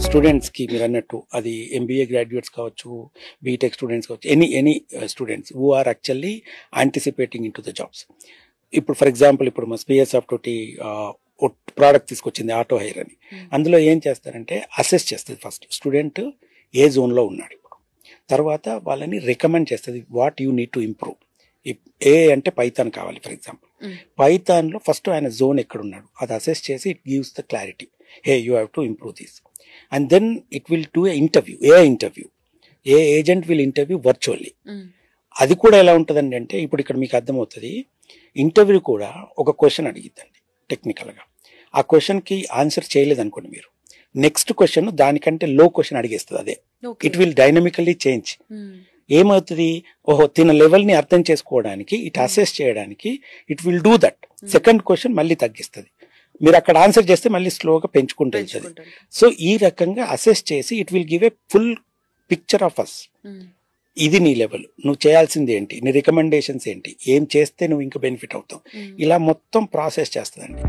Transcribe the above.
స్టూడెంట్స్కి మీరు అన్నట్టు అది ఎంబీఏ గ్రాడ్యుయేట్స్ కావచ్చు, బీటెక్ స్టూడెంట్స్ కావచ్చు, any students who are actually anticipating in to the jobs. ఇప్పుడు ఫర్ ఎగ్జాంపుల్ ఇప్పుడు మా స్పేస్ సాఫ్ట్ ఒకటి ప్రోడక్ట్ తీసుకొచ్చింది ఆటో హైర్ అని. అందులో ఏం చేస్తారంటే అసెస్ చేస్తుంది ఫస్ట్ స్టూడెంట్ ఏ జోన్లో ఉన్నాడు ఇప్పుడు, తర్వాత వాళ్ళని రికమెండ్ చేస్తుంది what you need to improve. ఏ అంటే పైథాన్ కావాలి ఫర్ ఎగ్జాంపుల్, పైథాన్లో ఫస్ట్ ఆయన జోన్ ఎక్కడున్నాడు అది అసెస్ చేసి it gives the clarity, hey you have to improve this. And then it will do a interview, a agent will interview virtually. అది కూడా ఎలా ఉంటుందండి అంటే ఇప్పుడు ఇక్కడ మీకు అర్థమవుతుంది, ఇంటర్వ్యూ కూడా ఒక క్వశ్చన్ అడిగిద్దండి టెక్నికల్గా, ఆ క్వశ్చన్కి ఆన్సర్ చేయలేదు అనుకోండి మీరు, నెక్స్ట్ క్వశ్చన్ దానికంటే లో క్వశ్చన్ అడిగేస్తుంది. అదే ఇట్ విల్ డైనమికల్లీ చేంజ్. ఏమవుతుంది, ఓహో తిన లెవెల్ని అర్థం చేసుకోవడానికి, ఇట్ అసెస్ చేయడానికి it will do that. Second question మళ్ళీ తగ్గిస్తుంది, మీరు అక్కడ ఆన్సర్ చేస్తే మళ్ళీ స్లోగా పెంచుకుంటూ వెళ్తుంది. సో ఈ రకంగా అసెస్ చేసి it will give a full picture of us. ఇది నీ లెవెల్, నువ్వు చేయాల్సింది ఏంటి, నీ రికమెండేషన్స్ ఏంటి, ఏం చేస్తే నువ్వు ఇంకా బెనిఫిట్ అవుతావు, ఇలా మొత్తం ప్రాసెస్ చేస్తుందండి.